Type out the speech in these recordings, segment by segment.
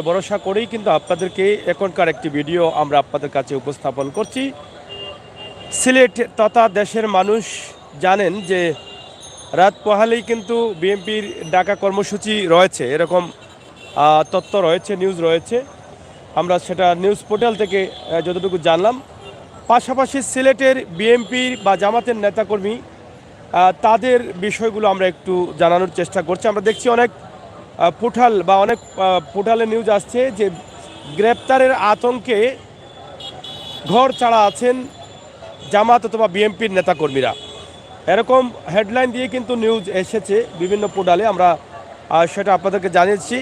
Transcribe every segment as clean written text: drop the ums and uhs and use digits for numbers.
ভরসা করেই কিন্তু আপনাদেরকে এখনকার একটি ভিডিও আমরা আপনাদের কাছে উপস্থাপন করছি। সিলেট তথা দেশের মানুষ জানেন যে রাত পোহালেই কিন্তু বিএনপির ডাকা কর্মসূচি রয়েছে, এরকম তথ্য রয়েছে, নিউজ রয়েছে। আমরা সেটা নিউজ পোর্টাল থেকে যতটুকু জানলাম। পাশাপাশি সিলেটের বিএনপির বা জামাতের নেতাকর্মী তাদের বিষয়গুলো আমরা একটু জানানোর চেষ্টা করছি। আমরা দেখছি অনেক পোর্টালে নিউজ আসছে যে গ্রেপ্তারের আতঙ্কে ঘর ছাড়া আছেন জামাত অথবা বিএনপির নেতাকর্মীরা, এরকম হেডলাইন দিয়ে কিন্তু নিউজ এসেছে বিভিন্ন পোর্টালে। আমরা সেটা আপনাদেরকে জানিয়েছি।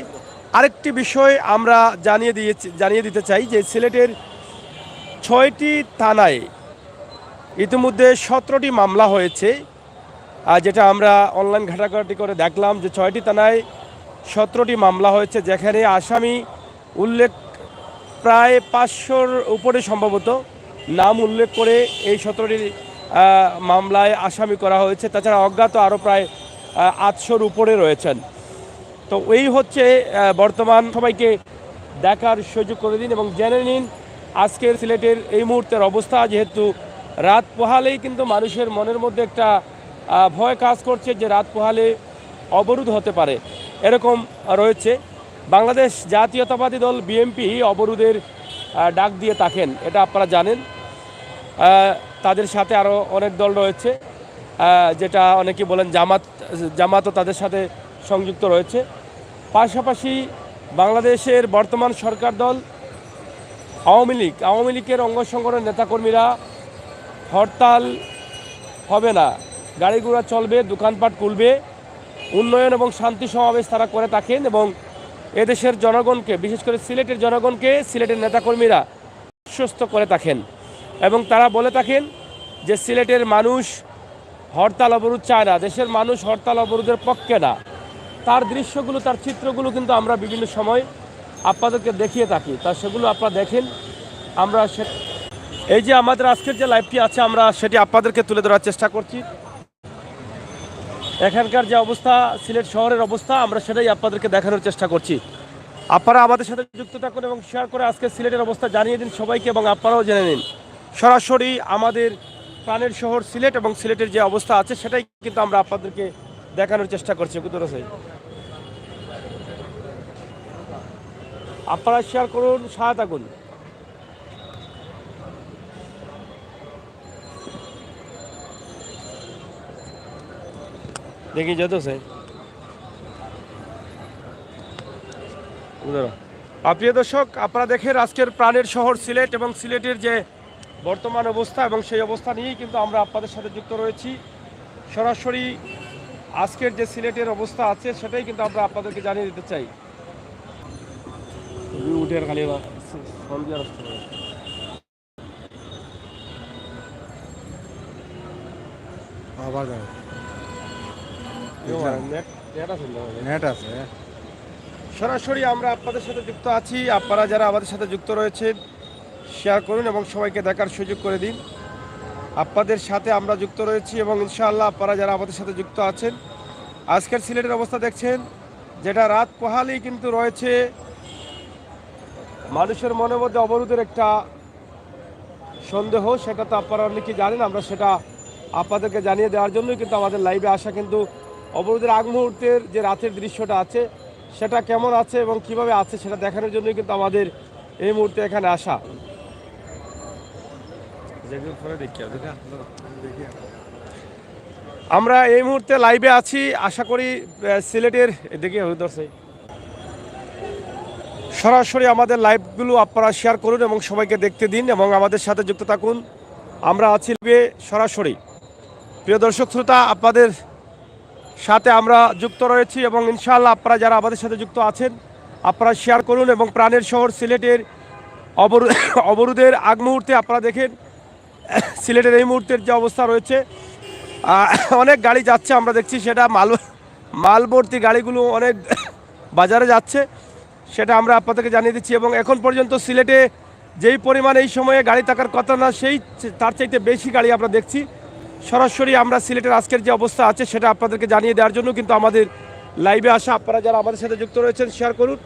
আরেকটি বিষয় আমরা জানিয়ে দিতে চাই যে সিলেটের 6টি থানায় ইতিমধ্যে 17টি মামলা হয়েছে, যেটা আমরা অনলাইন ঘাটাঘাটি করে দেখলাম যে 6টি থানায় 17টি মামলা হয়েছে, যেখানে আসামি উল্লেখ প্রায় 500-র উপরে সম্ভবত নাম উল্লেখ করে এই 17টি মামলায় আসামি করা হয়েছে। তাছাড়া অজ্ঞাত আরও প্রায় 800-র উপরে রয়েছেন। তো এই হচ্ছে বর্তমান। সবাইকে দেখার সুযোগ করে দিন এবং জেনে নিন আজকের সিলেটের এই মুহূর্তের অবস্থা। যেহেতু রাত পোহালেই কিন্তু মানুষের মনের মধ্যে একটা ভয় কাজ করছে যে রাত পোহালে অবরোধ হতে পারে, এরকম রয়েছে। বাংলাদেশ জাতীয়তাবাদী দল বিএনপি অবরোধের ডাক দিয়ে থাকেন, এটা আপনারা জানেন। তাদের সাথে আরও অনেক দল রয়েছে, যেটা অনেকে বলেন জামাতও তাদের সাথে সংযুক্ত রয়েছে। পাশাপাশি বাংলাদেশের বর্তমান সরকার দল আওয়ামী লীগের অঙ্গ সংগঠনের নেতাকর্মীরা হরতাল হবে না, গাড়ি ঘোড়া চলবে, দোকানপাট খুলবে, উন্নয়ন এবং শান্তি সমাবেশ তারা করে থাকেন এবং এদেশের জনগণকে, বিশেষ করে সিলেটের জনগণকে সিলেটের নেতাকর্মীরা আশ্বস্ত করে থাকেন এবং তারা বলে থাকেন যে সিলেটের মানুষ হরতাল অবরোধ চায় না, দেশের মানুষ হরতাল অবরোধের পক্ষে না। তার দৃশ্যগুলো, তার চিত্রগুলো কিন্তু আমরা বিভিন্ন সময় আপনাদেরকে দেখিয়ে থাকি, তা সেগুলো আপনারা দেখেন। আমরা এই যে আমাদের আজকের যে লাইভটি আছে, আমরা সেটি আপনাদেরকে তুলে ধরার চেষ্টা করছি। এখানকার যে অবস্থা, সিলেট শহরের অবস্থা, আমরা সেটাই আপনাদেরকে দেখানোর চেষ্টা করছি। আপনারা আমাদের সাথে যুক্ত থাকুন এবং শেয়ার করে আজকে সিলেটের অবস্থা জানিয়ে দিন সবাইকে এবং আপনারাও জেনে নিন। সরাসরি আমাদের প্রাণের শহর সিলেট এবং সিলেটের যে অবস্থা আছে সেটাই কিন্তু আমরা আপনাদেরকে দেখানোর চেষ্টা করছি। আপনারা শেয়ার করুন, সহায়তা করুন। দেখি যেত প্রিয় দর্শক, আপনারা দেখেন আজকের প্রাণের শহর সিলেট এবং সিলেটের যে বর্তমান অবস্থা এবং সেই অবস্থা নিয়েই কিন্তু আমরা আপনাদের সাথে যুক্ত রয়েছি। সরাসরি আজকের যে সিলেটের অবস্থা আছে সেটাই কিন্তু আমরা আপনাদেরকে জানিয়ে দিতে চাই। উঠে খালি সরাসরি আমরা আপনাদের সাথে যুক্ত আছি। আপনারা যারা আমাদের সাথে যুক্ত রয়েছেন শেয়ার করুন এবং সবাইকে দেখার সুযোগ করে দিন। আপনাদের সাথে আমরা যুক্ত রয়েছি এবং ইনশাআল্লাহ আপনারা যারা আমাদের সাথে যুক্ত আছেন আজকের সিলেটের অবস্থা দেখছেন, যেটা রাত পোহালেই কিন্তু রয়েছে মানুষের মনের মধ্যে অবরোধের একটা সন্দেহ। সেটা তো আপনারা অনেকেই জানেন, আমরা সেটা আপনাদেরকে জানিয়ে দেওয়ার জন্যই কিন্তু আমাদের লাইভে আসা। কিন্তু অবরোধের আগ মুহূর্তের যে রাতের দৃশ্যটা আছে সেটা কেমন আছে এবং কিভাবে আছে সেটা দেখানোর জন্যই কিন্তু আমাদের এই মুহূর্তে এখানে আসা। আমরা এই মুহূর্তে লাইভে আছি, আশা করি সিলেটের দেখে সরাসরি আমাদের লাইভগুলো আপনারা শেয়ার করুন এবং সবাইকে দেখতে দিন এবং আমাদের সাথে যুক্ত থাকুন। আমরা আছি সরাসরি। প্রিয় দর্শক শ্রোতা, আপনাদের সাথে আমরা যুক্ত রয়েছি এবং ইনশাআল্লাহ আপনারা যারা আমাদের সাথে যুক্ত আছেন আপনারা শেয়ার করুন এবং প্রাণের শহর সিলেটের অবরোধের আগ মুহূর্তে আপনারা দেখেন সিলেটের এই মুহূর্তের যে অবস্থা রয়েছে, অনেক গাড়ি যাচ্ছে, আমরা দেখছি সেটা মালভর্তি গাড়িগুলো অনেক বাজারে যাচ্ছে, সেটা আমরা আপনাদেরকে জানিয়ে দিচ্ছি। এবং এখন পর্যন্ত সিলেটে যেই পরিমাণ এই সময়ে গাড়ি থাকার কথা না, তার চাইতে বেশি গাড়ি আমরা দেখছি। সরাসরি আমরা সিলেটের আজকের যে অবস্থা আছে সেটা আপনাদেরকে জানিয়ে দেওয়ার জন্য কিন্তু আমাদের লাইভে আসা। আপনারা যারা আমাদের সাথে যুক্ত রয়েছেন শেয়ার করুন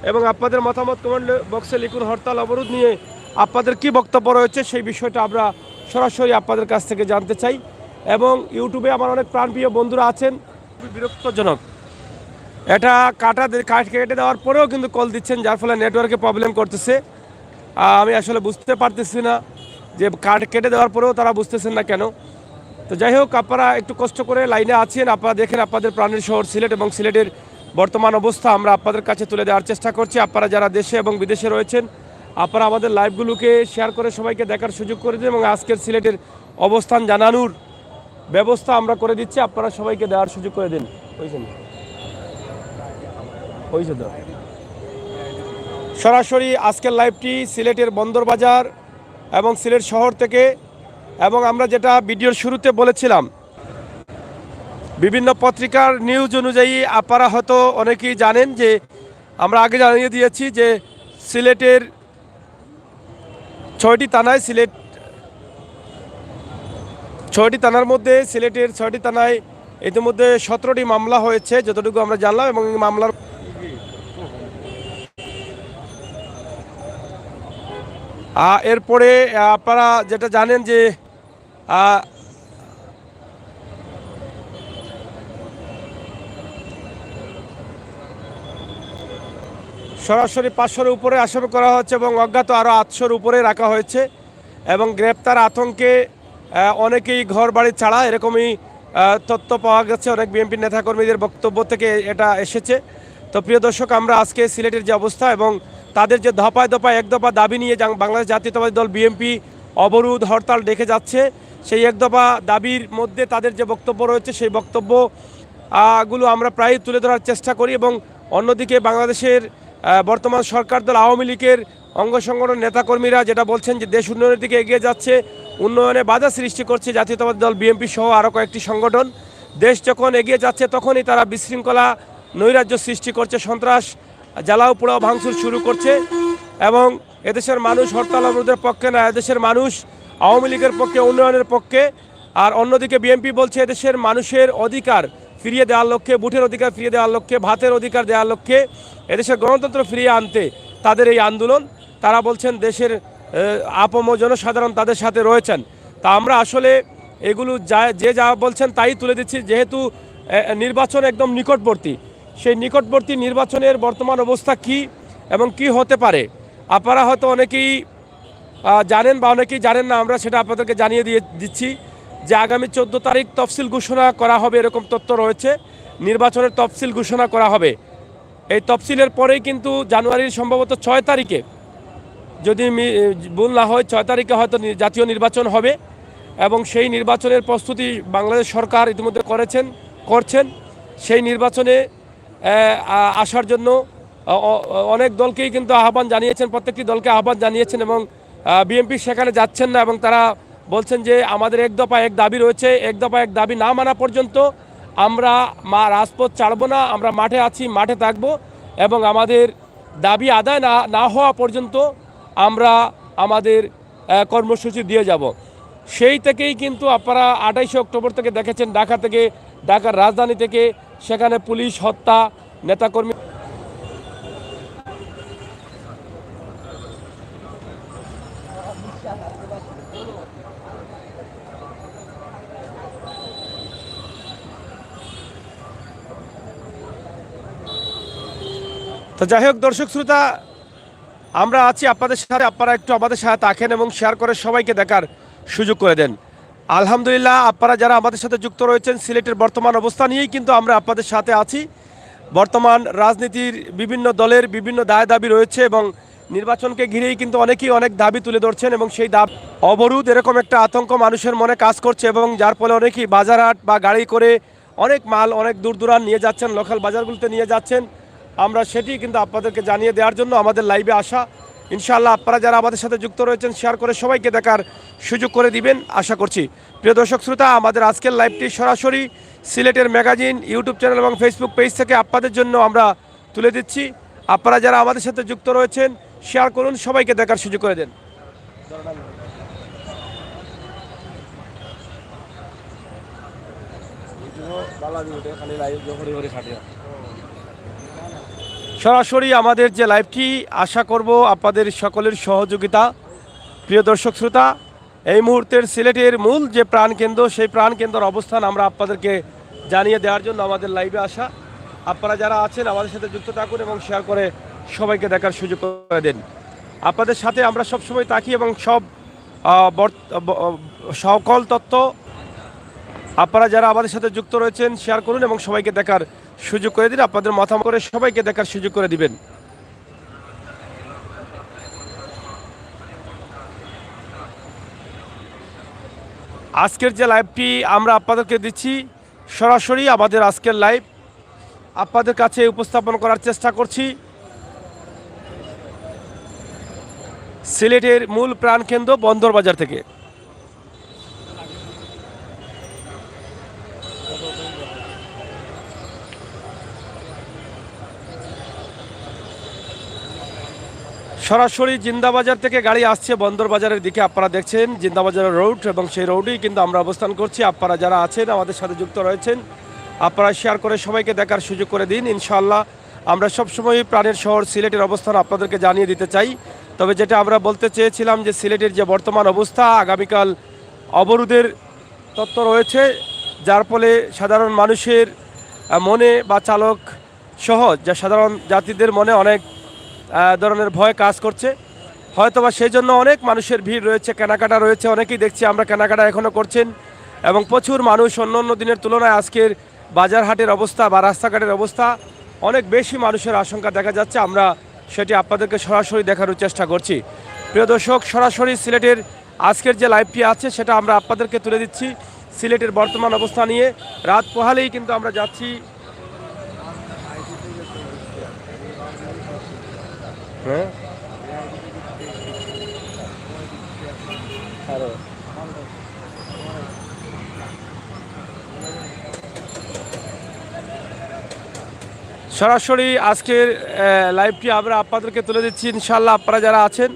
এবং আপনাদের মতামত কমেন্ট বক্সে লিখুন। হরতাল অবরোধ নিয়ে আপনাদের কি বক্তব্য রয়েছে সেই বিষয়টা আমরা সরাসরি আপনাদের কাছ থেকে জানতে চাই। এবং ইউটিউবে আমার অনেক প্রাণপ্রিয় বন্ধুরা আছেন, বিরক্তজনক এটা কাট কেটে দেওয়ার পরেও কিন্তু কল দিচ্ছেন, যার ফলে নেটওয়ার্কে প্রবলেম করতেছে। আমি আসলে বুঝতে পারতেছি না যে কাট কেটে দেওয়ার পরেও তারা বুঝতেছেন না কেন। তো যাই হোক, আপনারা একটু কষ্ট করে লাইনে আছেন, আপনারা দেখেন আপনাদের প্রাণের শহর সিলেট এবং সিলেটের বর্তমান অবস্থা আমরা আপনাদের কাছে তুলে দেওয়ার চেষ্টা করছি। আপনারা যারা দেশে এবং বিদেশে রয়েছেন, আপনারা আমাদের লাইভগুলোকে শেয়ার করে সবাইকে দেখার সুযোগ করে দিন এবং আজকের সিলেটের অবস্থান জানানোর ব্যবস্থা আমরা করে দিচ্ছি, আপনারা সবাইকে দেওয়ার সুযোগ করে দিন। সরাসরি আজকের লাইভটি সিলেটের বন্দরবাজার এবং সিলেট শহর থেকে। এবং আমরা যেটা ভিডিওর শুরুতে বলেছিলাম, বিভিন্ন পত্রিকার নিউজ অনুযায়ী আপনারা হয়তো অনেকেই জানেন যে আমরা আগে জানিয়ে দিয়েছি যে সিলেটের 6টি থানার মধ্যে সিলেটের 6টি থানায় ইতিমধ্যে 17টি মামলা হয়েছে যতটুকু আমরা জানলাম। এবং এই মামলার এরপরে আপনারা যেটা জানেন যে সরাসরি 500-এর উপরে আসামি করা হচ্ছে এবং অজ্ঞাত আরও 800-এর উপরে রাখা হয়েছে। এবং গ্রেপ্তার আতঙ্কে অনেকেই ঘর বাড়ি ছাড়া, এরকমই তথ্য পাওয়া গেছে অনেক বিএনপি নেতাকর্মীদের বক্তব্য থেকে এটা এসেছে। তো প্রিয় দর্শক, আমরা আজকে সিলেটের যে অবস্থা এবং তাদের যে দফায় দফায় এক দফা দাবি নিয়ে বাংলাদেশ জাতীয়তাবাদী দল বিএনপি অবরোধ হরতাল ডেকে যাচ্ছে, সেই এক দফা দাবির মধ্যে তাদের যে বক্তব্য রয়েছে সেই বক্তব্যগুলো আমরা প্রায় তুলে ধরার চেষ্টা করি। এবং অন্যদিকে বাংলাদেশের বর্তমান সরকার দল আওয়ামী লীগের অঙ্গ সংগঠন নেতাকর্মীরা যেটা বলছেন যে দেশ উন্নয়নের দিকে এগিয়ে যাচ্ছে, উন্নয়নে বাধা সৃষ্টি করছে জাতীয়তাবাদী দল বিএনপি সহ আরও কয়েকটি সংগঠন। দেশ যখন এগিয়ে যাচ্ছে তখনই তারা বিশৃঙ্খলা নৈরাজ্য সৃষ্টি করছে, সন্ত্রাস জ্বালাও পোড়াও ভাঙচুর শুরু করছে। এবং এদেশের মানুষ হরতাল অবরোধের পক্ষে না, এদেশের মানুষ আওয়ামী লীগের পক্ষে, উন্নয়নের পক্ষে। আর অন্যদিকে বিএনপি বলছে এদেশের মানুষের অধিকার ফিরিয়ে দেওয়ার লক্ষ্যে, ভোটের অধিকার ফিরিয়ে দেওয়ার লক্ষ্যে, ভাতের অধিকার দেওয়ার লক্ষ্যে, এদেশের গণতন্ত্র ফিরিয়ে আনতে তাদের এই আন্দোলন। তারা বলছেন দেশের আপম জনসাধারণ তাদের সাথে রয়েছেন। তা আমরা আসলে এগুলো যা বলছেন তাই তুলে দিচ্ছি। যেহেতু নির্বাচন একদম নিকটবর্তী, সেই নিকটবর্তী নির্বাচনের বর্তমান অবস্থা কি এবং কি হতে পারে আপনারা হয়তো অনেকেই জানেন বা অনেকেই জানেন না, আমরা সেটা আপনাদেরকে জানিয়ে দিচ্ছি যে আগামী 14 তারিখ তফসিল ঘোষণা করা হবে, এরকম তথ্য রয়েছে। নির্বাচনের তফসিল ঘোষণা করা হবে। এই তফসিলের পরেই কিন্তু জানুয়ারির সম্ভবত 6 তারিখে, যদি ভুল না হয় 6 তারিখে হয়তো জাতীয় নির্বাচন হবে। এবং সেই নির্বাচনের প্রস্তুতি বাংলাদেশ সরকার ইতিমধ্যে করছেন। সেই নির্বাচনে আসার জন্য অনেক দলকেই কিন্তু আহ্বান জানিয়েছেন, প্রত্যেকটি দলকে আহ্বান জানিয়েছেন। এবং বিএনপি সেখানে যাচ্ছেন না এবং তারা বলছেন যে আমাদের এক দফা এক দাবি রয়েছে, এক দফা এক দাবি না মানা পর্যন্ত আমরা রাজপথ ছাড়ব না, আমরা মাঠে আছি, মাঠে থাকব। এবং আমাদের দাবি আদায় না হওয়া পর্যন্ত আমরা আমাদের কর্মসূচি দিয়ে যাব। সেই থেকেই কিন্তু আপনারা 28 অক্টোবর থেকে দেখেছেন ঢাকার রাজধানী থেকে সেখানে পুলিশ হত্যা, নেতাকর্মী। তো যাই হোক দর্শক শ্রোতা, আমরা আছি আপনাদের সাথে, আপনারা একটু আমাদের সাথে থাকেন এবং শেয়ার করে সবাইকে দেখার সুযোগ করে দেন। আলহামদুলিল্লাহ, আপনারা যারা আমাদের সাথে যুক্ত রয়েছেন সিলেটের বর্তমান অবস্থা নিয়েই কিন্তু আমরা আপনাদের সাথে আছি। বর্তমান রাজনীতির বিভিন্ন দলের বিভিন্ন দাবি রয়েছে এবং নির্বাচনকে ঘিরেই কিন্তু অনেকেই অনেক দাবি তুলে ধরছেন এবং সেই দাবি অবরোধ এরকম একটা আতঙ্ক মানুষের মনে কাজ করছে এবং যার ফলে অনেকেই বাজারহাট বা গাড়ি করে অনেক মাল অনেক দূর দূরান্ত নিয়ে যাচ্ছেন, লোকাল বাজারগুলোতে নিয়ে যাচ্ছেন। আমরা সেটি কিন্তু আপনাদেরকে জানিয়ে দেওয়ার জন্য আমাদের লাইভে আসা। ইনশাআল্লাহ আপনারা যারা আমাদের সাথে যুক্ত রয়েছেন শেয়ার করে সবাইকে দেখার সুযোগ করে দিবেন আশা করছি। প্রিয় দর্শক শ্রোতা, আমাদের আজকের লাইভটি সরাসরি সিলেটের ম্যাগাজিন ইউটিউব চ্যানেল এবং ফেসবুক পেজ থেকে আপনাদের জন্য আমরা তুলে দিচ্ছি। আপনারা যারা আমাদের সাথে যুক্ত রয়েছেন শেয়ার করুন, সবাইকে দেখার সুযোগ করে দেন। সরাসরি আমাদের যে লাইভটি, আশা করব আপনাদের সকলের সহযোগিতা। প্রিয় দর্শক শ্রোতা, এই মুহূর্তের সিলেটের মূল যে প্রাণকেন্দ্র, সেই প্রাণকেন্দ্রের অবস্থান আমরা আপনাদেরকে জানিয়ে দেওয়ার জন্য আমাদের লাইভে আসা। আপনারা যারা আছেন আমাদের সাথে যুক্ত থাকুন এবং শেয়ার করে সবাইকে দেখার সুযোগ করে দেন। আপনাদের সাথে আমরা সবসময় থাকি এবং সকল তথ্য আপনারা যারা আমাদের সাথে যুক্ত রয়েছেন শেয়ার করুন এবং সবাইকে দেখার সুযোগ করে দিন। আপনাদের মতামত করে সবাইকে দেখার সুযোগ করে দিবেন। আজকের যে লাইভটি আমরা আপনাদেরকে দিচ্ছি, সরাসরি আমাদের আজকের লাইভ আপনাদের কাছে উপস্থাপন করার চেষ্টা করছি সিলেটের মূল প্রাণকেন্দ্র বন্দরবাজার থেকে। সরাসরি জিন্দাবাজার থেকে গাড়ি আসছে বন্দরবাজারের দিকে। আপনারা দেখছেন জিন্দাবাজারের রোড এবং সেই রোডেই কিন্তু আমরা অবস্থান করছি। আপনারা যারা আছেন আমাদের সাথে যুক্ত রয়েছেন, আপনারা শেয়ার করে সবাইকে দেখার সুযোগ করে দিন। ইনশাআল্লাহ আমরা সবসময় প্রাণের শহর সিলেটের অবস্থান আপনাদেরকে জানিয়ে দিতে চাই। তবে যেটা আমরা বলতে চেয়েছিলাম যে সিলেটের যে বর্তমান অবস্থা, আগামীকাল অবরোধের তত্ত্ব রয়েছে, যার ফলে সাধারণ মানুষের মনে বা চালক সহ যা সাধারণ জাতিদের মনে অনেক ধরনের ভয় কাজ করছে। হয়তোবা সেই জন্য অনেক মানুষের ভিড় রয়েছে, কেনাকাটা রয়েছে, অনেকেই দেখছি আমরা কেনাকাটা এখনও করছেন এবং প্রচুর মানুষ। অন্য দিনের তুলনায় আজকের বাজার হাটের অবস্থা বা রাস্তাঘাটের অবস্থা অনেক বেশি মানুষের আশঙ্কা দেখা যাচ্ছে। আমরা সেটি আপনাদেরকে সরাসরি দেখানোর চেষ্টা করছি। প্রিয় দর্শক, সরাসরি সিলেটের আজকের যে লাইভটি আছে সেটা আমরা আপনাদেরকে তুলে দিচ্ছি সিলেটের বর্তমান অবস্থা নিয়ে। রাত পোহালেই কিন্তু আমরা যাচ্ছি সরাসরি আজকের লাইভটি আমরা আপনাদেরকে তুলে দিচ্ছি। ইনশাআল্লাহ আপনারা যারা আছেন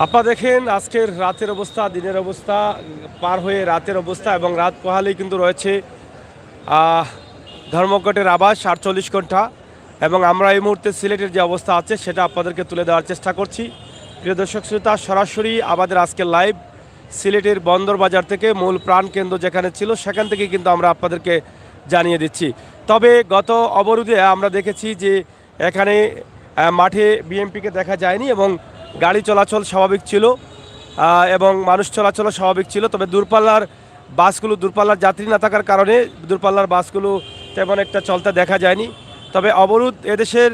আপনারা দেখেন আজকের রাতের অবস্থা, দিনের অবস্থা পার হয়ে রাতের অবস্থা এবং রাত পোহালেই কিন্তু রয়েছে ধর্মঘটের আবাস 48 ঘন্টা। এবং আমরা এই মুহূর্তে সিলেটের যে অবস্থা আছে সেটা আপনাদেরকে তুলে দেওয়ার চেষ্টা করছি। প্রিয় দর্শক শ্রোতা, সরাসরি আমাদের আজকের লাইভ সিলেটের বন্দরবাজার থেকে, মূল প্রাণকেন্দ্র যেখানে ছিল সেখান থেকে কিন্তু আমরা আপনাদেরকে জানিয়ে দিচ্ছি। তবে গত অবরোধে আমরা দেখেছি যে এখানে মাঠে বিএমপিকে দেখা যায়নি এবং গাড়ি চলাচল স্বাভাবিক ছিল এবং মানুষ চলাচল স্বাভাবিক ছিল। তবে দূরপাল্লার যাত্রী না থাকার কারণে দূরপাল্লার বাসগুলো তেমন একটা চলতে দেখা যায়নি। তবে অবরোধ, এদেশের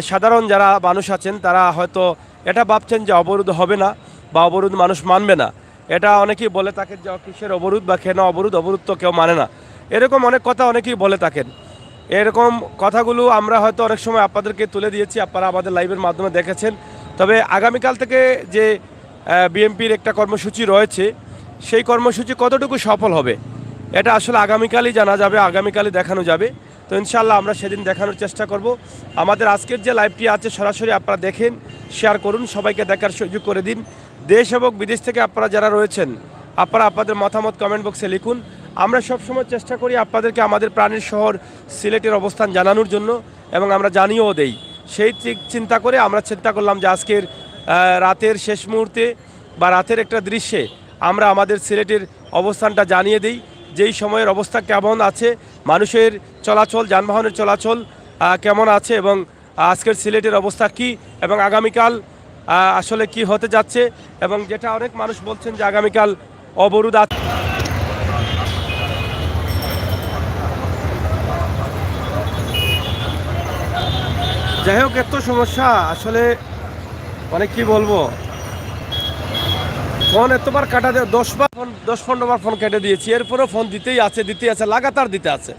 সাধারণ যারা মানুষ আছেন তারা হয়তো এটা ভাবছেন যে অবরোধ হবে না বা অবরোধ মানুষ মানবে না। এটা অনেকেই বলে থাকেন যে কিসের অবরোধ বা কেন অবরোধ, অবরোধ তো কেউ মানে না, এরকম অনেক কথা অনেকেই বলে থাকেন। এরকম কথাগুলো আমরা হয়তো অনেক সময় আপনাদেরকে তুলে দিয়েছি, আপনারা আমাদের লাইভের মাধ্যমে দেখেছেন। তবে আগামীকাল থেকে যে বিএমপির একটা কর্মসূচি রয়েছে, সেই কর্মসূচি কতটুকু সফল হবে এটা আসলে আগামীকালই জানা যাবে, আগামীকালই দেখানো যাবে। তো ইনশাআল্লাহ আমরা সেদিন দেখানোর চেষ্টা করব। আমাদের আজকের যে লাইভটি আছে সরাসরি আপনারা দেখেন, শেয়ার করুন, সবাইকে দেখার সুযোগ করে দিন। দেশ এবং বিদেশ থেকে আপনারা যারা রয়েছেন আপনারা আপনাদের মতামত কমেন্ট বক্সে লিখুন। আমরা সবসময় চেষ্টা করি আপনাদেরকে আমাদের প্রাণের শহর সিলেটের অবস্থান জানানোর জন্য এবং আমরা জানিয়েও দেই। সেই চিন্তা করে আমরা চিন্তা করলাম যে আজকের রাতের শেষ মুহূর্তে বা রাতের একটা দৃশ্যে আমরা আমাদের সিলেটের অবস্থানটা জানিয়ে দিই, যেই সময়ের অবস্থা কেমন আছে, মানুষের চলাচল, যানবাহনের চলাচল কেমন আছে এবং আজকের সিলেটের অবস্থা কি এবং আগামীকাল আসলে কি হতে যাচ্ছে। এবং যেটা অনেক মানুষ বলছেন যে আগামীকাল অবরোধ আছে। যাই হোক, এত সমস্যা আসলে অনেক কি বলবো, ফোন এতবার কাটা দেয়, 10-15 বার ফোন কেটে দিয়েছি, এরপরেও ফোন দিতেই আছে লাগাতার দিতে আছে।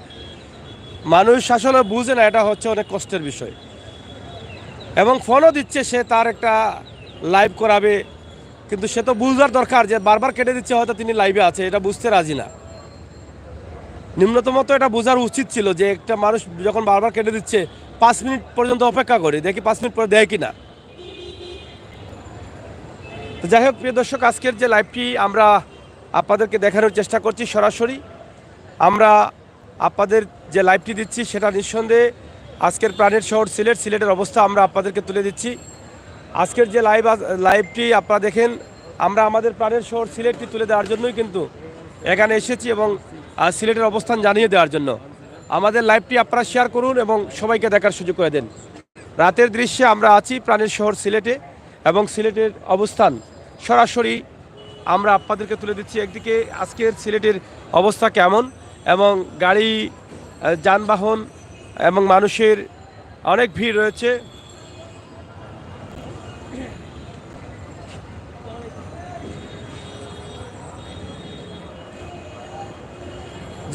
মানুষ আসলে বুঝে না, এটা হচ্ছে অনেক কষ্টের বিষয়। এবং ফোনও দিচ্ছে, সে তার একটা লাইভ করাবে, কিন্তু সে তো বুঝবার দরকার যে বারবার কেটে দিচ্ছে, হয়তো তিনি লাইভে আছে, এটা বুঝতে রাজি না। ন্যূনতম তো এটা বোঝার উচিত ছিল যে একটা মানুষ যখন বারবার কেটে দিচ্ছে 5 মিনিট পর্যন্ত অপেক্ষা করে দেখি 5 মিনিট পরে দেয় কি না। তো যাই হোক প্রিয় দর্শক, আজকের যে লাইভটি আমরা আপনাদেরকে দেখানোর চেষ্টা করছি সরাসরি, আমরা আপনাদের যে লাইভটি দিচ্ছি সেটা নিঃসন্দেহে আজকের প্রাণের শহর সিলেটের অবস্থা আমরা আপনাদেরকে তুলে দিচ্ছি। আজকের যে লাইভটি আপনারা দেখেন, আমরা আমাদের প্রাণের শহর সিলেটটি তুলে দেওয়ার জন্যই কিন্তু এখানে এসেছি এবং সিলেটের অবস্থান জানিয়ে দেওয়ার জন্য। আমাদের লাইভটি আপনারা শেয়ার করুন এবং সবাইকে দেখার সুযোগ করে দেন। রাতের দৃশ্যে আমরা আছি প্রাণের শহর সিলেটে এবং সিলেটের অবস্থান সরাসরি আমরা আপনাদেরকে তুলে দিচ্ছি। একদিকে আজকের সিলেটের অবস্থা কেমন এবং গাড়ি, যানবাহন এবং মানুষের অনেক ভিড় রয়েছে।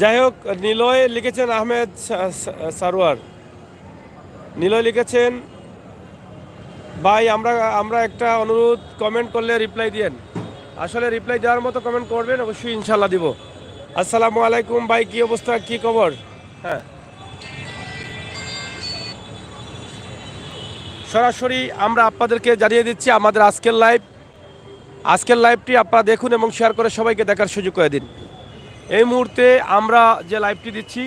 যাই হোক, নিলয় লিখেছেন আহমেদ সারোয়ার, নিলয় লিখেছেন ভাই আমরা একটা অনুরোধ, কমেন্ট করলে রিপ্লাই দিয়েন। আসলে রিপ্লাই দেওয়ার মতো কমেন্ট করবেন, অবশ্যই ইনশাল্লাহ দিব। আসসালামু আলাইকুম ভাই, কি অবস্থা, কি খবর? হ্যাঁ, সরাসরি আমরা আপনাদেরকে জানিয়ে দিচ্ছি আমাদের আজকের লাইভটি আপনারা দেখুন এবং শেয়ার করে সবাইকে দেখার সুযোগ করে দিন। এই মুহূর্তে আমরা যে লাইভটি দিচ্ছি,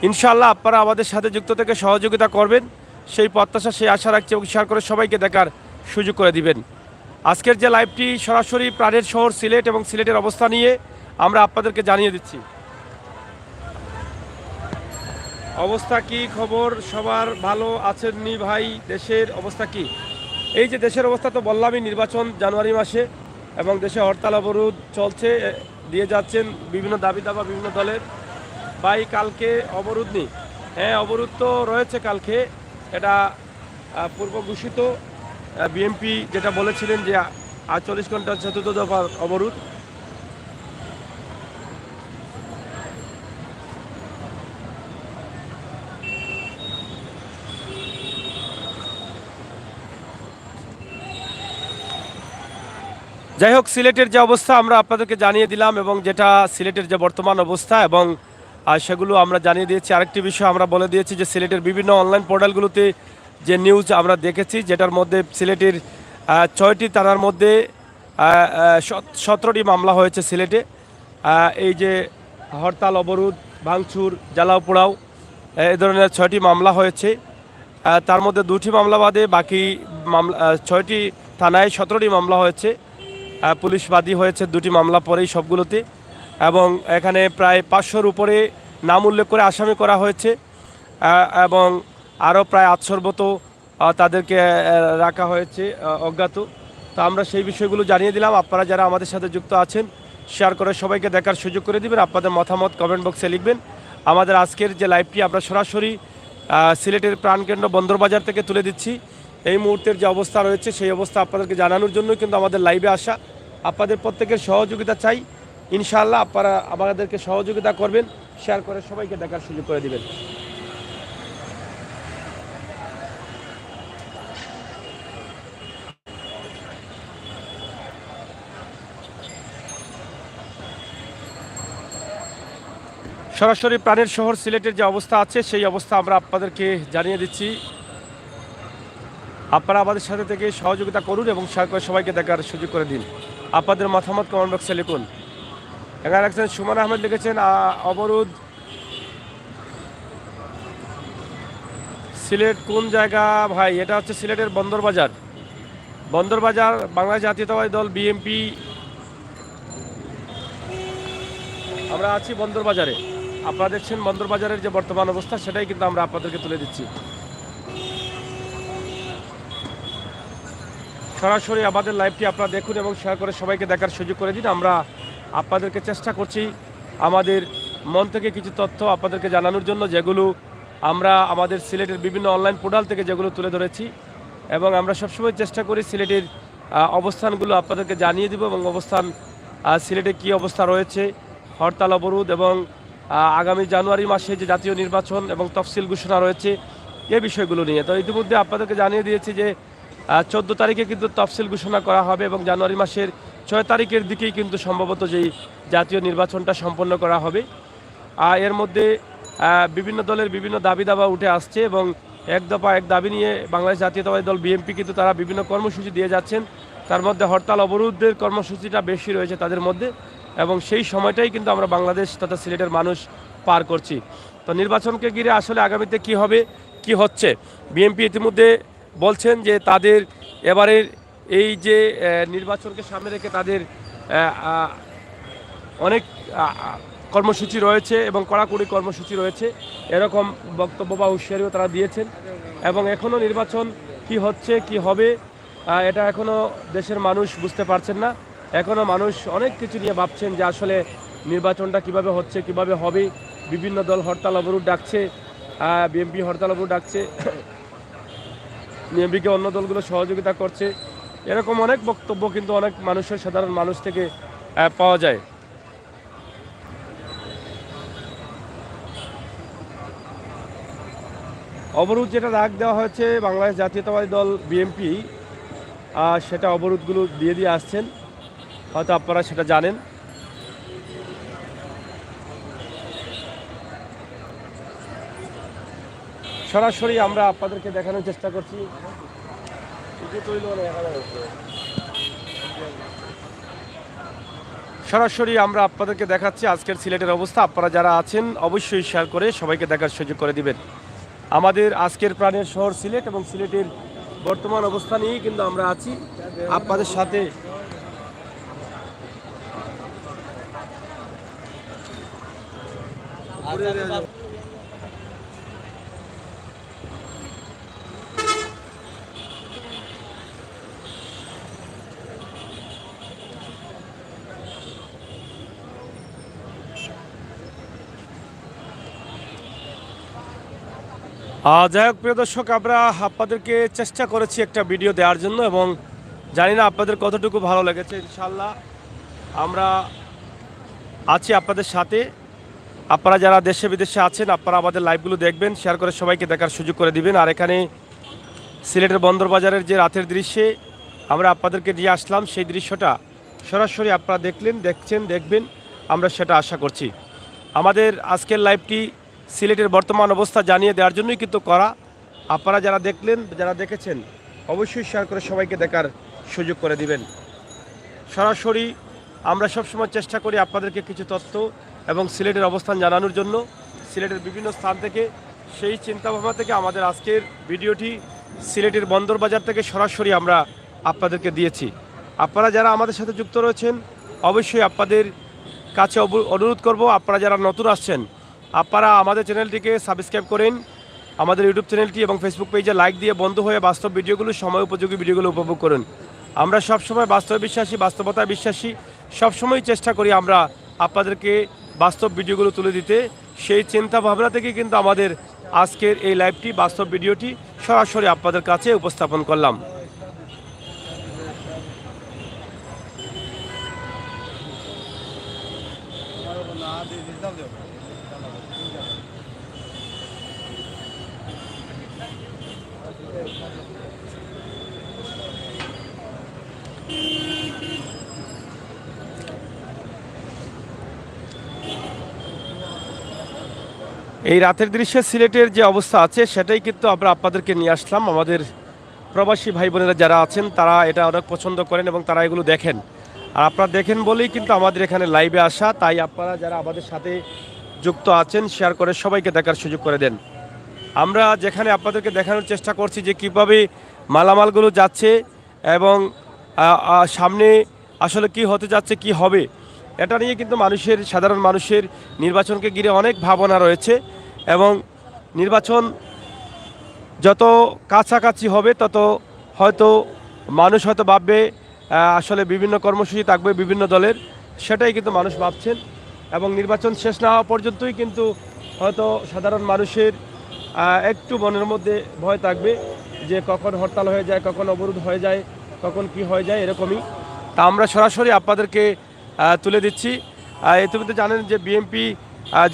ইনশাআল্লাহ আপনারা আমাদের সাথে যুক্ত থেকে সহযোগিতা করবেন, সেই প্রত্যাশা, সেই আশা রাখছি এবং শেয়ার করে সবাইকে দেখার সুযোগ করে দিবেন। আজকের যে লাইভটি সরাসরি প্রাণের শহর সিলেট এবং সিলেটের অবস্থা নিয়ে আমরা আপনাদেরকে জানিয়ে দিচ্ছি। অবস্থা কি খবর, সবার ভালো আছেন নি ভাই? দেশের অবস্থা কি? এই যে দেশের অবস্থা তো বললামই, নির্বাচন জানুয়ারি মাসে এবং দেশে হরতাল অবরোধ চলছে, দিয়ে যাচ্ছেন বিভিন্ন দাবি দাবা বিভিন্ন দলের। ভাই কালকে অবরোধ নেই? হ্যাঁ, অবরোধ তো রয়েছে কালকে, এটা পূর্ব ঘোষিত। বিএনপি যেটা বলেছিলেন যে 48 ঘন্টার চতুর্থ দফার অবরোধ। যাই হোক, সিলেটের যে অবস্থা আমরা আপনাদেরকে জানিয়ে দিলাম এবং যেটা সিলেটের যে বর্তমান অবস্থা এবং সেগুলো আমরা জানিয়ে দিয়েছি। আরেকটি বিষয় আমরা বলে দিয়েছি যে সিলেটের বিভিন্ন অনলাইন পোর্টালগুলোতে যে নিউজ আমরা দেখেছি, যেটার মধ্যে সিলেটের 6টি থানার মধ্যে 17টি মামলা হয়েছে সিলেটে। এই যে হরতাল, অবরোধ, ভাঙচুর, জ্বালাও পোড়াও, এই ধরনের 6টি মামলা হয়েছে। তার মধ্যে 2টি মামলা বাদে বাকি মামলা 6টি থানায় 17টি মামলা হয়েছে। পুলিশ বাদী হয়েছে 2টি মামলা পরেই সবগুলোতে, এবং এখানে প্রায় 500-র উপরে নাম উল্লেখ করে আসামি করা হয়েছে এবং আরও প্রায় 800-র মতো তাদেরকে রাখা হয়েছে অজ্ঞাত। তো আমরা সেই বিষয়গুলো জানিয়ে দিলাম। আপনারা যারা আমাদের সাথে যুক্ত আছেন, শেয়ার করে সবাইকে দেখার সুযোগ করে দিবেন, আপনাদের মতামত কমেন্ট বক্সে লিখবেন। আমাদের আজকের যে লাইভটি আমরা সরাসরি সিলেটের প্রাণকেন্দ্র বন্দরবাজার থেকে তুলে দিচ্ছি। এই মুহূর্তের যে অবস্থা রয়েছে সেই অবস্থা আপনাদেরকে জানানোর জন্য কিন্তু আমাদের লাইভে আসা। আপনাদের প্রত্যেকের সহযোগিতা চাই, ইনশাআল্লাহ আপনারা আমাদেরকে সহযোগিতা করবেন, শেয়ার করে সবাইকে দেখার সুযোগ করে দিবেন। সরাসরি প্রাণের শহর সিলেটের যে অবস্থা আছে সেই অবস্থা আমরা আপনাদেরকে জানিয়ে দিচ্ছি। আপনারা আমাদের সাথে থেকে সহযোগিতা করুন এবং শেয়ার করে সবাইকে দেখার সুযোগ করে দিন। আপনাদের মতামত কমেন্ট বক্সে লিখুন। এখানে একজন সুমন আহমেদ লিখেছেন অবরোধ সিলেট কোন জায়গা ভাই? এটা হচ্ছে সিলেটের বন্দরবাজার। বাংলাদেশ জাতীয়তাবাদী দল বিএনপি, আমরা আছি বন্দরবাজারে। আপনারা দেখছেন বন্দরবাজারের যে বর্তমান অবস্থা, সেটাই কিন্তু আমরা আপনাদেরকে তুলে দিচ্ছি। সরাসরি আমাদের লাইভটি আপনারা দেখুন এবং শেয়ার করে সবাইকে দেখার সুযোগ করে দিন। আমরা আপনাদেরকে চেষ্টা করছি আমাদের মন থেকে কিছু তথ্য আপনাদেরকে জানানোর জন্য, যেগুলো আমরা আমাদের সিলেটের বিভিন্ন অনলাইন পোর্টাল থেকে যেগুলো তুলে ধরেছি, এবং আমরা সবসময় চেষ্টা করি সিলেটের অবস্থানগুলো আপনাদেরকে জানিয়ে দেব এবং অবস্থান সিলেটে কি অবস্থা রয়েছে, হরতাল অবরোধ এবং আগামী জানুয়ারি মাসে যে জাতীয় নির্বাচন এবং তফসিল ঘোষণা রয়েছে এই বিষয়গুলো নিয়ে। তো ইতিমধ্যে আপনাদেরকে জানিয়ে দিয়েছি যে 14 তারিখে কিন্তু তফসিল ঘোষণা করা হবে এবং জানুয়ারি মাসের 6 তারিখের দিকেই কিন্তু সম্ভবত যেই জাতীয় নির্বাচনটা সম্পন্ন করা হবে। এর মধ্যে বিভিন্ন দলের বিভিন্ন দাবি দাবা উঠে আসছে এবং এক দফা এক দাবি নিয়ে বাংলাদেশ জাতীয়তাবাদী দল বিএনপি কিন্তু তারা বিভিন্ন কর্মসূচি দিয়ে যাচ্ছেন। তার মধ্যে হরতাল অবরোধের কর্মসূচিটা বেশি রয়েছে তাদের মধ্যে, এবং সেই সময়টাই কিন্তু আমরা বাংলাদেশ তথা সিলেটের মানুষ পার করছি। তো নির্বাচনকে ঘিরে আসলে আগামীতে কি হবে, কি হচ্ছে, বিএনপি ইতিমধ্যে বলছেন যে তাদের এবারের এই যে নির্বাচনকে সামনে রেখে তাদের অনেক কর্মসূচি রয়েছে এবং কড়াকড়ি কর্মসূচি রয়েছে, এরকম বক্তব্য বা হুঁশিয়ারিও তারা দিয়েছেন। এবং এখনও নির্বাচন কি হচ্ছে কি হবে এটা এখনও দেশের মানুষ বুঝতে পারছেন না। এখনও মানুষ অনেক কিছু নিয়ে ভাবছেন যে আসলে নির্বাচনটা কিভাবে হচ্ছে, কিভাবে হবে। বিভিন্ন দল হরতাল অবরোধ ডাকছে, বিএনপি হরতাল অবরোধ ডাকছে, বিএনপিকে অন্য দলগুলো সহযোগিতা করছে, এরকম অনেক বক্তব্য কিন্তু অনেক মানুষের, সাধারণ মানুষ থেকে পাওয়া যায়। অবরোধ যেটা ডাক দেওয়া হয়েছে বাংলাদেশ জাতীয়তাবাদী দল বিএনপি, সেটা অবরোধগুলো দিয়ে আসছেন, হয়তো আপনারা সেটা জানেন। সরাসরি আমরা আপনাদেরকে দেখানোর চেষ্টা করছি। সরাসরি আমরা আপনাদেরকে দেখাচ্ছি আজকের সিলেটের অবস্থা। আপনারা যারা আছেন অবশ্যই শেয়ার করে সবাইকে দেখার সুযোগ করে দিবেন। আমাদের আজকের প্রাণের শহর সিলেট এবং সিলেটের বর্তমান অবস্থা নিয়েই কিন্তু আমরা আছি আপনাদের সাথে। যাই হোক প্রিয় দর্শক, আমরা আপনাদেরকে চেষ্টা করেছি একটা ভিডিও দেওয়ার জন্য এবং জানি না আপনাদের কতটুকু ভালো লেগেছে। ইনশাল্লাহ আমরা আছি আপনাদের সাথে। আপনারা যারা দেশে বিদেশে আছেন আপনারা আমাদের লাইভগুলো দেখবেন, শেয়ার করে সবাইকে দেখার সুযোগ করে দিবেন। আর এখানে সিলেটের বন্দরবাজারের যে রাতের দৃশ্যে আমরা আপনাদেরকে নিয়ে আসলাম, সেই দৃশ্যটা সরাসরি আপনারা দেখবেন, আমরা সেটা আশা করছি। আমাদের আজকের লাইভটি সিলেটের বর্তমান অবস্থা জানিয়ে দেওয়ার জন্যই কিন্তু করা। আপনারা যারা দেখেছেন অবশ্যই শেয়ার করে সবাইকে দেখার সুযোগ করে দিবেন। সরাসরি আমরা সবসময় চেষ্টা করি আপনাদেরকে কিছু তথ্য এবং সিলেটের অবস্থান জানানোর জন্য। সিলেটের বিভিন্ন স্থান থেকে সেই চিন্তাভাবনা থেকে আমাদের আজকের ভিডিওটি সিলেটের বন্দরবাজার থেকে সরাসরি আমরা আপনাদেরকে দিয়েছি। আপনারা যারা আমাদের সাথে যুক্ত রয়েছেন অবশ্যই আপনাদের কাছে অনুরোধ করব, আপনারা যারা নতুন আসছেন আপনারা আমাদের চ্যানেলটিকে সাবস্ক্রাইব করেন, আমাদের ইউটিউব চ্যানেলটি এবং ফেসবুক পেজে লাইক দিয়ে বন্ধু হয়ে বাস্তব ভিডিওগুলো, সময় উপযোগী ভিডিওগুলো উপভোগ করুন। আমরা সবসময় বাস্তবে বিশ্বাসী, বাস্তবতায় বিশ্বাসী, সবসময় চেষ্টা করি আমরা আপনাদেরকে বাস্তব ভিডিওগুলো তুলে দিতে। সেই চিন্তা ভাবনা থেকে কিন্তু আমাদের আজকের এই লাইভটি, বাস্তব ভিডিওটি সরাসরি আপনাদের কাছে উপস্থাপন করলাম। এই রাতের দৃশ্যে সিলেটের যে অবস্থা আছে সেটাই কিন্তু আমরা আপনাদেরকে নিয়ে আসলাম। আমাদের প্রবাসী ভাই বোনেরা যারা আছেন তারা এটা অনেক পছন্দ করেন এবং তারা এগুলো দেখেন। আর আপনারা দেখেন বলেই কিন্তু আমাদের এখানে লাইভে আসা। তাই আপনারা যারা আমাদের সাথে যুক্ত আছেন শেয়ার করে সবাইকে দেখার সুযোগ করে দেন। আমরা যেখানে আপনাদেরকে দেখানোর চেষ্টা করছি যে কীভাবে মালামালগুলো যাচ্ছে এবং সামনে আসলে কি হতে যাচ্ছে, কি হবে, এটা নিয়ে কিন্তু সাধারণ মানুষের নির্বাচনকে ঘিরে অনেক ভাবনা রয়েছে। এবং নির্বাচন যত কাছাকাছি হবে তত হয়তো মানুষ হয়তো ভাববে আসলে বিভিন্ন কর্মসূচি থাকবে বিভিন্ন দলের, সেটাই কিন্তু মানুষ ভাবছেন। এবং নির্বাচন শেষ না হওয়া পর্যন্তই কিন্তু হয়তো সাধারণ মানুষের একটু মনের মধ্যে ভয় থাকবে যে কখন হরতাল হয়ে যায়, কখন অবরোধ হয়ে যায়, কখন কি হয়ে যায়, এরকমই। তা আমরা সরাসরি আপনাদেরকে তুলে দিচ্ছি। ইতিমধ্যে জানেন যে বিএনপি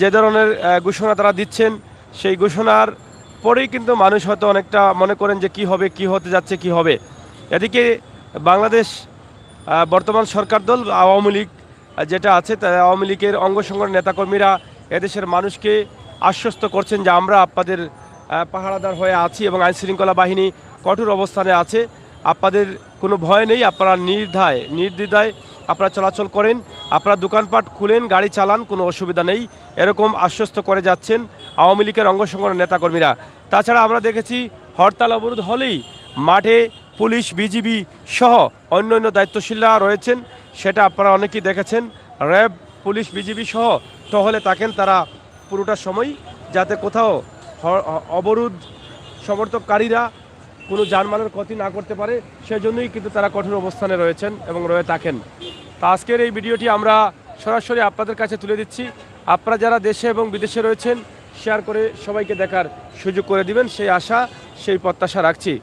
যে ধরনের ঘোষণা তারা দিচ্ছেন, সেই ঘোষণার পরেই কিন্তু মানুষ হয়তো অনেকটা মনে করেন যে কি হবে, কি হতে যাচ্ছে, কি হবে। এদিকে বাংলাদেশ বর্তমান সরকার দল আওয়ামী লীগ যেটা আছে, আওয়ামী লীগের অঙ্গ সংগঠনের নেতাকর্মীরা এদেশের মানুষকে আশ্বস্ত করছেন যে আমরা আপনাদের পাহারাদার হয়ে আছি এবং আইনশৃঙ্খলা বাহিনী কঠোর অবস্থানে আছে। আপনাদের কোনো ভয় নেই, আপনারা নির্দ্বিধায় আপনারা চলাচল করেন, আপনারা দোকানপাট খুলেন, গাড়ি চালান, কোনো অসুবিধা নেই, এরকম আশ্বস্ত করে যাচ্ছেন আওয়ামী লীগের অঙ্গ সংগঠনের নেতাকর্মীরা। তাছাড়া আমরা দেখেছি হরতাল অবরোধ হলেই মাঠে পুলিশ, বিজিবি সহ অন্যান্য দায়িত্বশীলরা রয়েছেন, সেটা আপনারা অনেকেই দেখেছেন। র্যাব, পুলিশ, বিজিবি সহ টহলে থাকেন তারা পুরোটা সময়, যাতে কোথাও অবরোধ সমর্থককারীরা কোনো জানমালের ক্ষতি না করতে পারে, সেজন্যই কিন্তু তারা কঠোর অবস্থানে রয়েছেন এবং রয়ে থাকেন। তা আজকের এই ভিডিওটি আমরা সরাসরি আপনাদের কাছে তুলে দিচ্ছি। আপনারা যারা দেশে এবং বিদেশে রয়েছেন শেয়ার করে সবাইকে দেখার সুযোগ করে দিবেন, সেই আশা, সেই প্রত্যাশা রাখছি।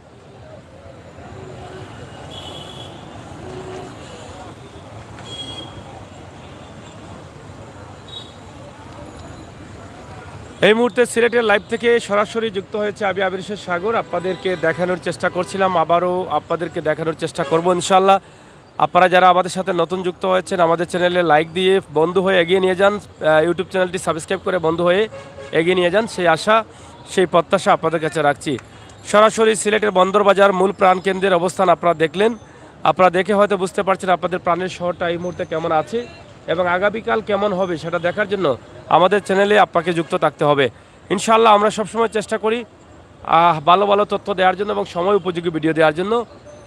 এই মুহূর্তে সিলেটের লাইভ থেকে সরাসরি যুক্ত হয়েছে আমি আবির সাগর। আপনাদেরকে দেখানোর চেষ্টা করছিলাম, আবারও আপনাদেরকে দেখানোর চেষ্টা করব ইনশাল্লাহ। আপনারা যারা আমাদের সাথে নতুন যুক্ত হয়েছেন আমাদের চ্যানেলে লাইক দিয়ে বন্ধু হয়ে এগিয়ে নিয়ে যান, ইউটিউব চ্যানেলটি সাবস্ক্রাইব করে বন্ধু হয়ে এগিয়ে নিয়ে যান, সেই আশা, সেই প্রত্যাশা আপনাদের কাছে রাখছি। সরাসরি সিলেটের বন্দরবাজার মূল প্রাণকেন্দ্রের অবস্থান আপনারা দেখলেন। আপনারা দেখে হয়তো বুঝতে পারছেন আপনাদের প্রাণের শহরটা এই মুহূর্তে কেমন আছে এবং আগামীকাল কেমন হবে সেটা দেখার জন্য আমাদের চ্যানেলে আপনাকে যুক্ত থাকতে হবে। ইনশাআল্লাহ আমরা সবসময় চেষ্টা করি ভালো ভালো তথ্য দেওয়ার জন্য এবং সময় উপযোগী ভিডিও দেওয়ার জন্য।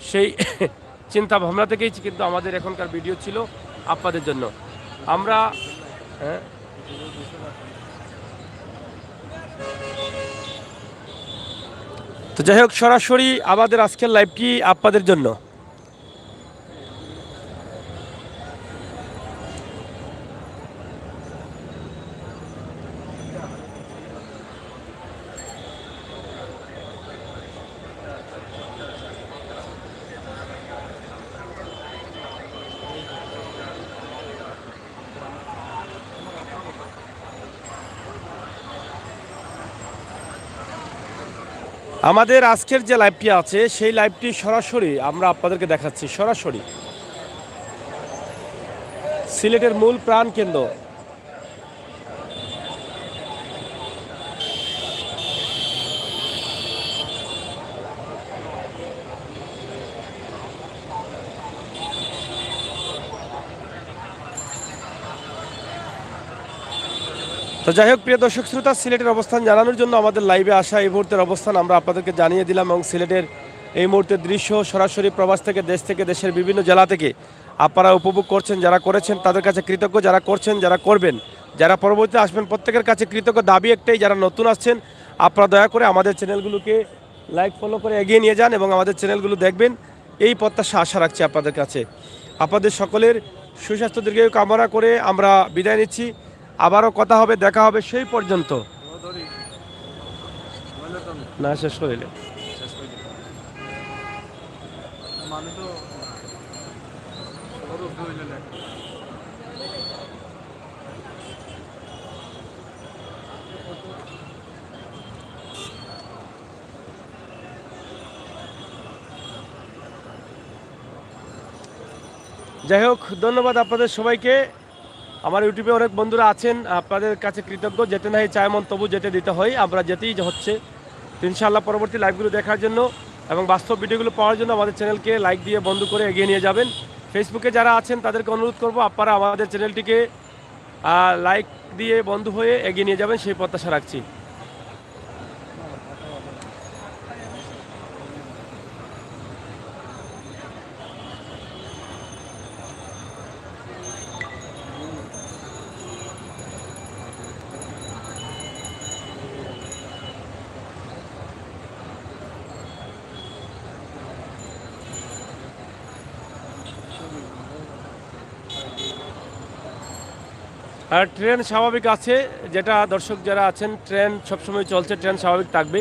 সেই চিন্তা ভাবনা থেকেই কিন্তু আমাদের এখনকার ভিডিও ছিল আপনাদের জন্য। আমরা তো যাই হোক, সরাসরি আমাদের আজকের লাইভটি আপনাদের জন্য। আমাদের আজকের যে লাইভটি আছে সেই লাইভটি সরাসরি আমরা আপনাদেরকে দেখাচ্ছি, সরাসরি সিলেটের মূল প্রাণ কেন্দ্র। তো যাই হোক, প্রিয় দর্শক শ্রোতা, সিলেটের অবস্থান জানানোর জন্য আমাদের লাইভে আসা এই মুহূর্তের অবস্থান আমরা আপনাদেরকে জানিয়ে দিলাম এবং সিলেটের এই মুহূর্তের দৃশ্য সরাসরি প্রবাস থেকে দেশের বিভিন্ন জেলা থেকে আপনারা উপভোগ করছেন। যারা করেছেন তাদের কাছে কৃতজ্ঞ, যারা করছেন, যারা করবেন, যারা পরবর্তীতে আসবেন প্রত্যেকের কাছে কৃতজ্ঞ। দাবি একটাই, যারা নতুন আসছেন আপনারা দয়া করে আমাদের চ্যানেলগুলোকে লাইক, ফলো করে এগিয়ে নিয়ে যান এবং আমাদের চ্যানেলগুলো দেখবেন, এই প্রত্যাশা আশা রাখছি আপনাদের কাছে। আপনাদের সকলের সুস্বাস্থ্য দীর্ঘায়ু কামনা করে আমরা বিদায় নিচ্ছি। আবারও কথা হবে, দেখা হবে, সেই পর্যন্ত না শেষ করিলে যাই হোক, ধন্যবাদ আপনাদের সবাইকে। আমার ইউটিউবে অনেক বন্ধুরা আছেন, আপনাদের কাছে কৃতজ্ঞ। যেতে নাই চায় মন তবু যেতে দিতে হয়, আমরা যেতেই হচ্ছে। ইনশাআল্লাহ পরবর্তী লাইভগুলো দেখার জন্য এবং বাস্তব ভিডিওগুলো পাওয়ার জন্য আমাদের চ্যানেলকে লাইক দিয়ে বন্ধু করে এগিয়ে নিয়ে যাবেন। ফেসবুকে যারা আছেন তাদেরকে অনুরোধ করব আপনারা আমাদের চ্যানেলটিকে লাইক দিয়ে বন্ধু হয়ে এগিয়ে নিয়ে যাবেন, সেই প্রত্যাশা রাখছি। আর ট্রেন স্বাভাবিক আছে, যেটা দর্শক যারা আছেন, ট্রেন সবসময় চলছে, ট্রেন স্বাভাবিক থাকবে।